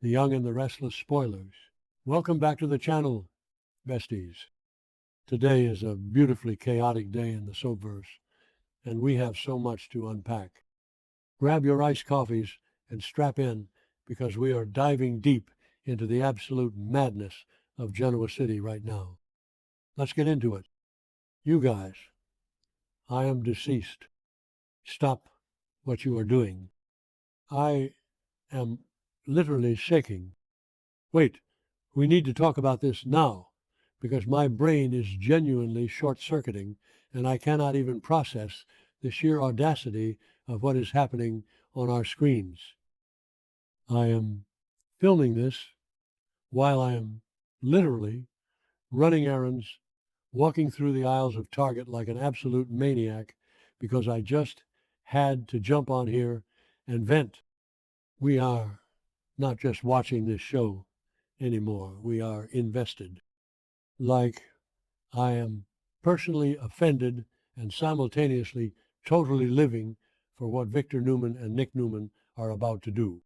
the young and the restless spoilers. Welcome back to the channel, besties. Today is a beautifully chaotic day in the soapverse, and we have so much to unpack. Grab your iced coffees and strap in because we are diving deep into the absolute madness of Genoa City right now. Let's get into it. You guys, I am deceased. Stop what you are doing. I am literally shaking. Wait, we need to talk about this now, because my brain is genuinely short-circuiting, and I cannot even process the sheer audacity of what is happening on our screens. I am filming this while I am literally running errands, walking through the aisles of Target like an absolute maniac, because I just had to jump on here and vent. We are not just watching this show anymore. We are invested. Like I am personally offended and simultaneously totally living for what Victor Newman and Nick Newman are about to do.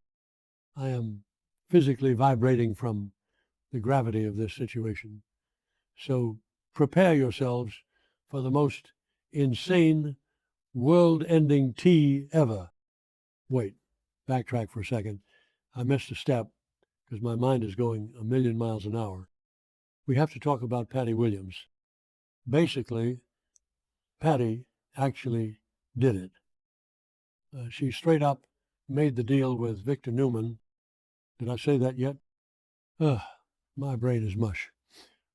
I am physically vibrating from the gravity of this situation. So prepare yourselves for the most insane, world-ending tea ever. Wait, backtrack for a second. I missed a step because my mind is going a million miles an hour. We have to talk about Patty Williams. Basically, Patty actually did it. She straight up made the deal with Victor Newman. Did I say that yet? My brain is mush.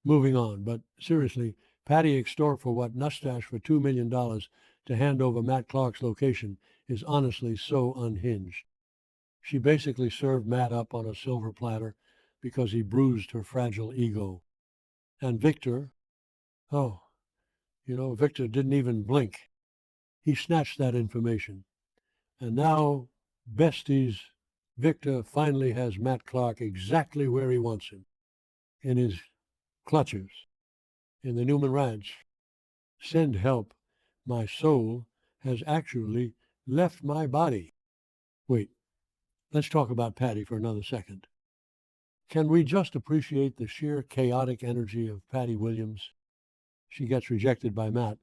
Moving on, but seriously, Patty extort for what Mustache for $2 million to hand over Matt Clark's location is honestly so unhinged. She basically served Matt up on a silver platter because he bruised her fragile ego. And Victor, Victor didn't even blink. He snatched that information. And now, besties, Victor finally has Matt Clark exactly where he wants him, in his clutches, in the Newman Ranch. Send help. My soul has actually left my body. Wait, let's talk about Patty for another second. Can we just appreciate the sheer chaotic energy of Patty Williams? She gets rejected by Matt,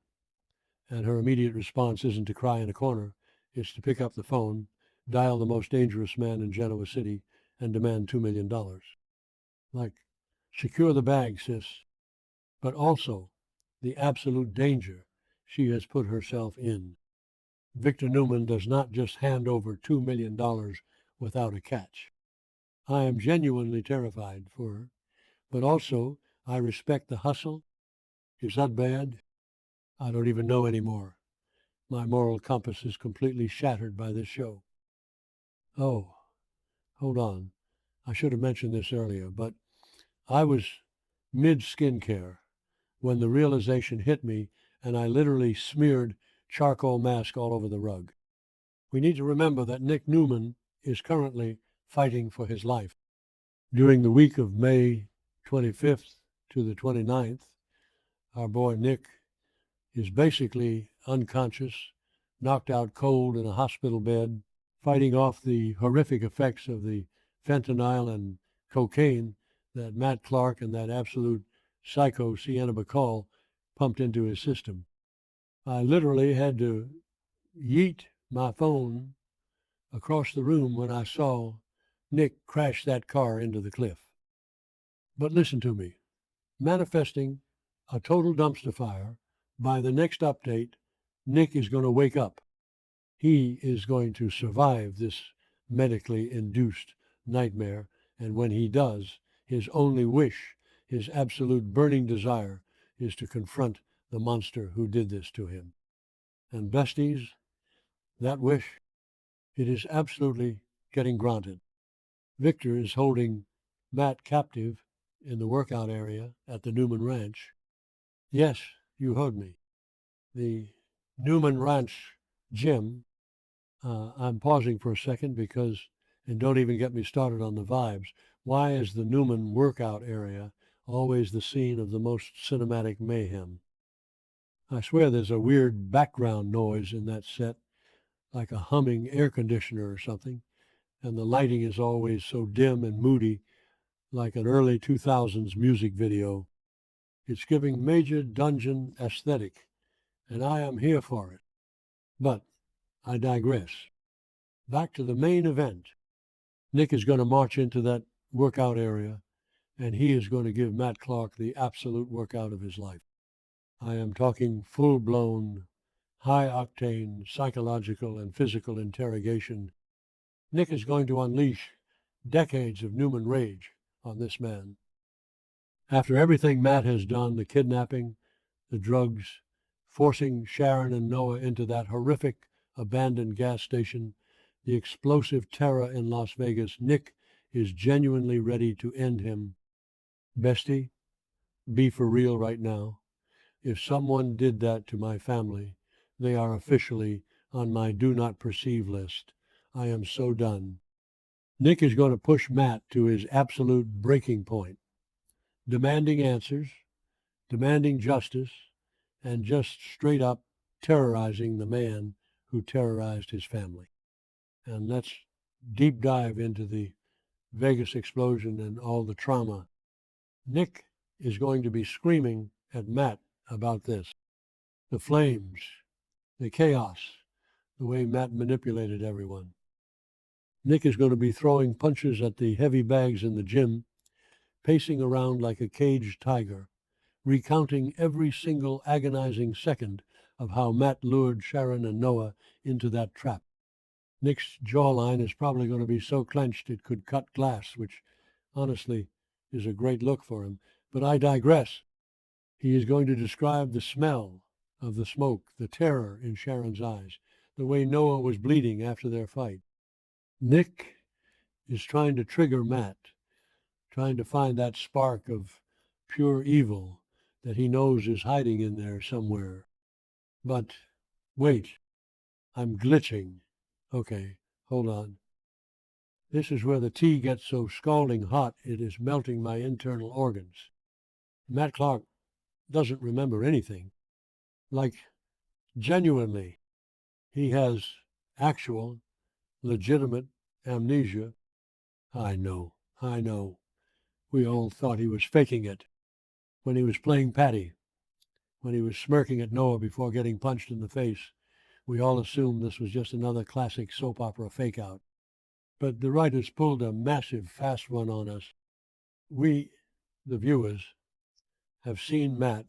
and her immediate response isn't to cry in a corner. It's to pick up the phone, dial the most dangerous man in Genoa City, and demand $2 million. Like, secure the bag, sis. But also the absolute danger she has put herself in. Victor Newman does not just hand over $2 million without a catch. I am genuinely terrified for her, but also I respect the hustle. Is that bad? I don't even know anymore. My moral compass is completely shattered by this show. Oh, hold on. I should have mentioned this earlier, but I was mid-skincare when the realization hit me and I literally smeared charcoal mask all over the rug. We need to remember that Nick Newman is currently fighting for his life. During the week of May 25th to the 29th, our boy Nick is basically unconscious, knocked out cold in a hospital bed, fighting off the horrific effects of the fentanyl and cocaine that Matt Clark and that absolute psycho Sienna Bacall pumped into his system. I literally had to yeet my phone across the room when I saw Nick crash that car into the cliff. But listen to me. Manifesting a total dumpster fire, by the next update, Nick is going to wake up. He is going to survive this medically induced nightmare, and when he does, his only wish, his absolute burning desire, is to confront the monster who did this to him. And besties, that wish, it is absolutely getting granted. Victor is holding Matt captive in the workout area at the Newman Ranch. Yes, you heard me. The Newman Ranch gym. I'm pausing for a second because, and don't even get me started on the vibes. Why is the Newman workout area always the scene of the most cinematic mayhem? I swear there's a weird background noise in that set, like a humming air conditioner or something. and the lighting is always so dim and moody, like an early 2000s music video. It's giving major dungeon aesthetic, and I am here for it. But I digress. Back to the main event. Nick is going to march into that workout area, and he is going to give Matt Clark the absolute workout of his life. I am talking full-blown, high-octane psychological and physical interrogation. Nick is going to unleash decades of Newman rage on this man. After everything Matt has done, the kidnapping, the drugs, forcing Sharon and Noah into that horrific abandoned gas station, the explosive terror in Las Vegas, Nick is genuinely ready to end him. Bestie, be for real right now. If someone did that to my family, they are officially on my do not perceive list. I am so done. Nick is going to push Matt to his absolute breaking point, demanding answers, demanding justice, and just straight up terrorizing the man who terrorized his family. And let's deep dive into the Vegas explosion and all the trauma. Nick is going to be screaming at Matt about this. The flames, the chaos, the way Matt manipulated everyone. Nick is going to be throwing punches at the heavy bags in the gym, pacing around like a caged tiger, recounting every single agonizing second of how Matt lured Sharon and Noah into that trap. Nick's jawline is probably going to be so clenched it could cut glass, which honestly is a great look for him. But I digress. He is going to describe the smell of the smoke, the terror in Sharon's eyes, the way Noah was bleeding after their fight. Nick is trying to trigger Matt, trying to find that spark of pure evil that he knows is hiding in there somewhere. But wait, I'm glitching. Okay, hold on. This is where the tea gets so scalding hot it is melting my internal organs. Matt Clark doesn't remember anything. Like, genuinely, he has actual, legitimate amnesia. I know. We all thought he was faking it. When he was playing Patty, when he was smirking at Noah before getting punched in the face, we all assumed this was just another classic soap opera fake-out. But the writers pulled a massive fast one on us. We, the viewers, have seen Matt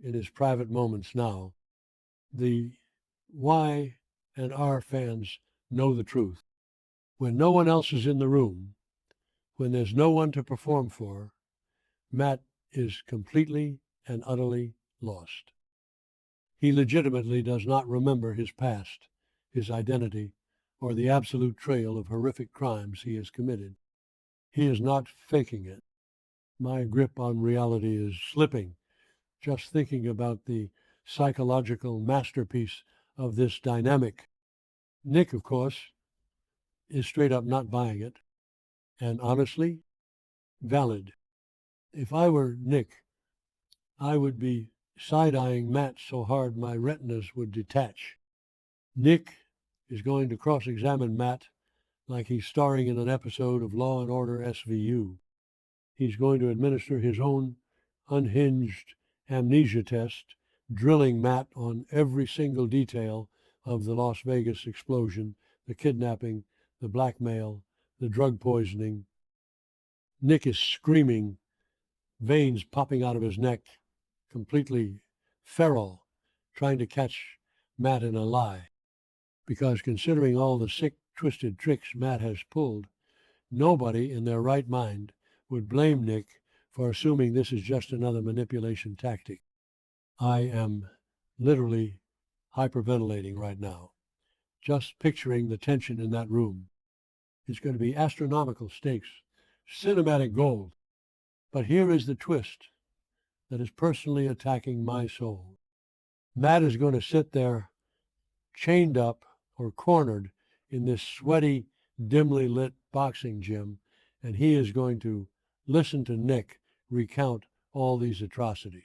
in his private moments now. The Y&R fans know the truth. When no one else is in the room, when there's no one to perform for, Matt is completely and utterly lost. He legitimately does not remember his past, his identity, or the absolute trail of horrific crimes he has committed. He is not faking it. My grip on reality is slipping, just thinking about the psychological masterpiece of this dynamic. Nick, of course, is straight up not buying it, and honestly, valid. If I were Nick, I would be side-eyeing Matt so hard my retinas would detach. Nick is going to cross-examine Matt like he's starring in an episode of Law and Order SVU. He's going to administer his own unhinged amnesia test, drilling Matt on every single detail of the Las Vegas explosion, the kidnapping, the blackmail, the drug poisoning. Nick is screaming, veins popping out of his neck, completely feral, trying to catch Matt in a lie. Because considering all the sick, twisted tricks Matt has pulled, nobody in their right mind would blame Nick for assuming this is just another manipulation tactic. I am literally hyperventilating right now, just picturing the tension in that room. It's going to be astronomical stakes, cinematic gold. But here is the twist that is personally attacking my soul. Matt is going to sit there chained up or cornered in this sweaty, dimly lit boxing gym, and he is going to listen to Nick recount all these atrocities.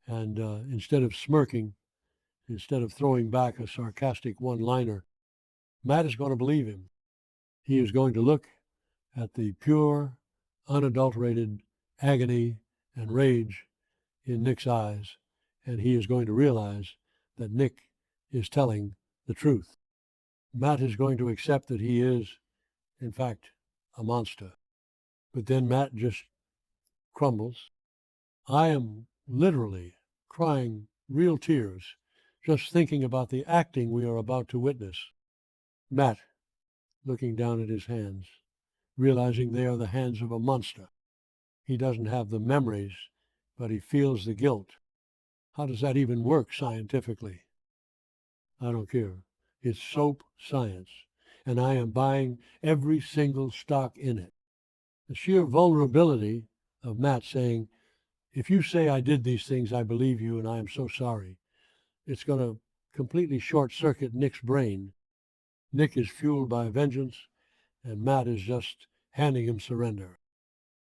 And instead of smirking, instead of throwing back a sarcastic one-liner, Matt is going to believe him. He is going to look at the pure, unadulterated agony and rage in Nick's eyes, and he is going to realize that Nick is telling the truth. Matt is going to accept that he is, in fact, a monster. But then Matt just crumbles. I am literally crying real tears just thinking about the acting we are about to witness. Matt, looking down at his hands, realizing they are the hands of a monster. He doesn't have the memories, but he feels the guilt. How does that even work scientifically? I don't care. It's soap science, and I am buying every single stock in it. The sheer vulnerability of Matt saying, if you say I did these things, I believe you, and I am so sorry. It's going to completely short-circuit Nick's brain. Nick is fueled by vengeance, and Matt is just handing him surrender.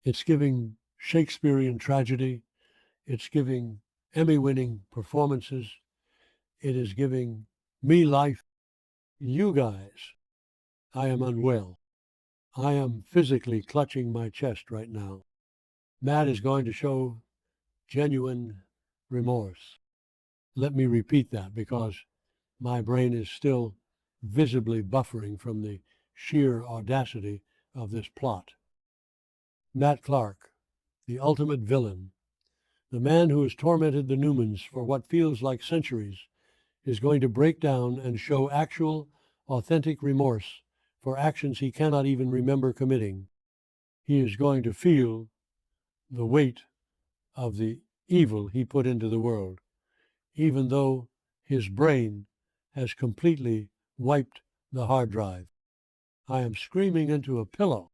It's giving Shakespearean tragedy. It's giving Emmy-winning performances. It is giving me life. You guys, I am unwell. I am physically clutching my chest right now. Matt is going to show genuine remorse. Let me repeat that because my brain is still visibly buffering from the sheer audacity of this plot. Matt Clark, the ultimate villain, the man who has tormented the Newmans for what feels like centuries, is going to break down and show actual, authentic remorse for actions he cannot even remember committing. He is going to feel the weight of the evil he put into the world, even though his brain has completely wiped the hard drive. I am screaming into a pillow.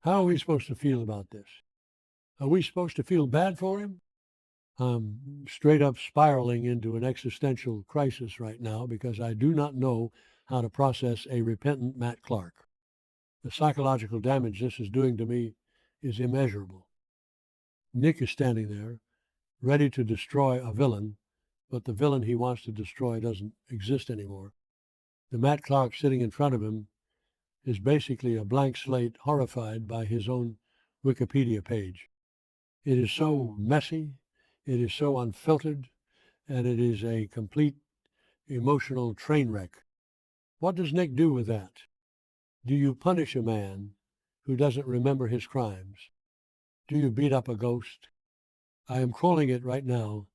How are we supposed to feel about this? Are we supposed to feel bad for him? I'm straight up spiraling into an existential crisis right now because I do not know how to process a repentant Matt Clark. The psychological damage this is doing to me is immeasurable. Nick is standing there, ready to destroy a villain, but the villain he wants to destroy doesn't exist anymore. The Matt Clark sitting in front of him is basically a blank slate, horrified by his own Wikipedia page. It is so messy, it is so unfiltered, and it is a complete emotional train wreck. What does Nick do with that? Do you punish a man who doesn't remember his crimes? Do you beat up a ghost? I am calling it right now.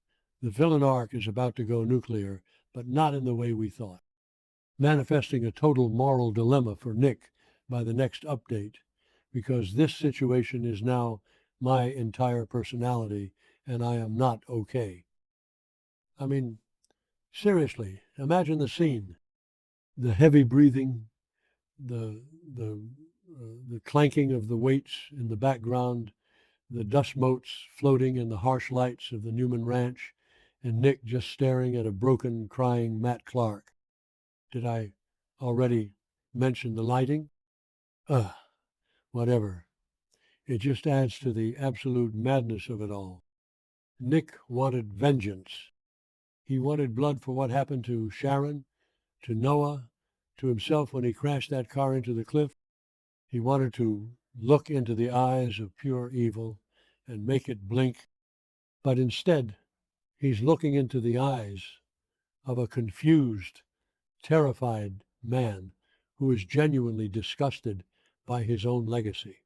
The villain arc is about to go nuclear, but not in the way we thought. Manifesting a total moral dilemma for Nick by the next update, because this situation is now my entire personality, and I am not okay. I mean, seriously, imagine the scene. The heavy breathing, the clanking of the weights in the background, the dust motes floating in the harsh lights of the Newman Ranch, and Nick just staring at a broken, crying Matt Clark. Did I already mention the lighting? Whatever. It just adds to the absolute madness of it all. Nick wanted vengeance. He wanted blood for what happened to Sharon, to Noah, to himself when he crashed that car into the cliff. He wanted to look into the eyes of pure evil and make it blink. But instead, he's looking into the eyes of a confused, terrified man who is genuinely disgusted by his own legacy.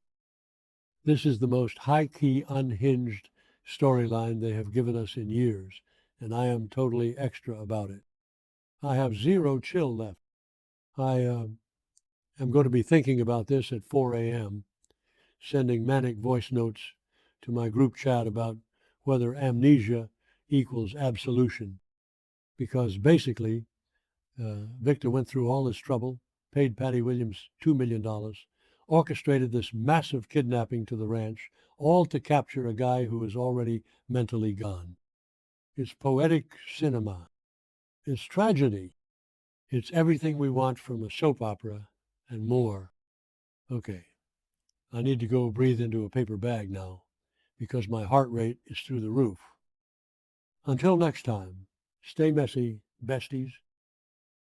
This is the most high-key, unhinged storyline they have given us in years, and I am totally extra about it. I have zero chill left. I am going to be thinking about this at 4 a.m., sending manic voice notes to my group chat about whether amnesia equals absolution. Because basically, Victor went through all this trouble, paid Patty Williams $2 million, orchestrated this massive kidnapping to the ranch, all to capture a guy who is already mentally gone. It's poetic cinema. It's tragedy. It's everything we want from a soap opera and more. Okay, I need to go breathe into a paper bag now because my heart rate is through the roof. Until next time, stay messy, besties.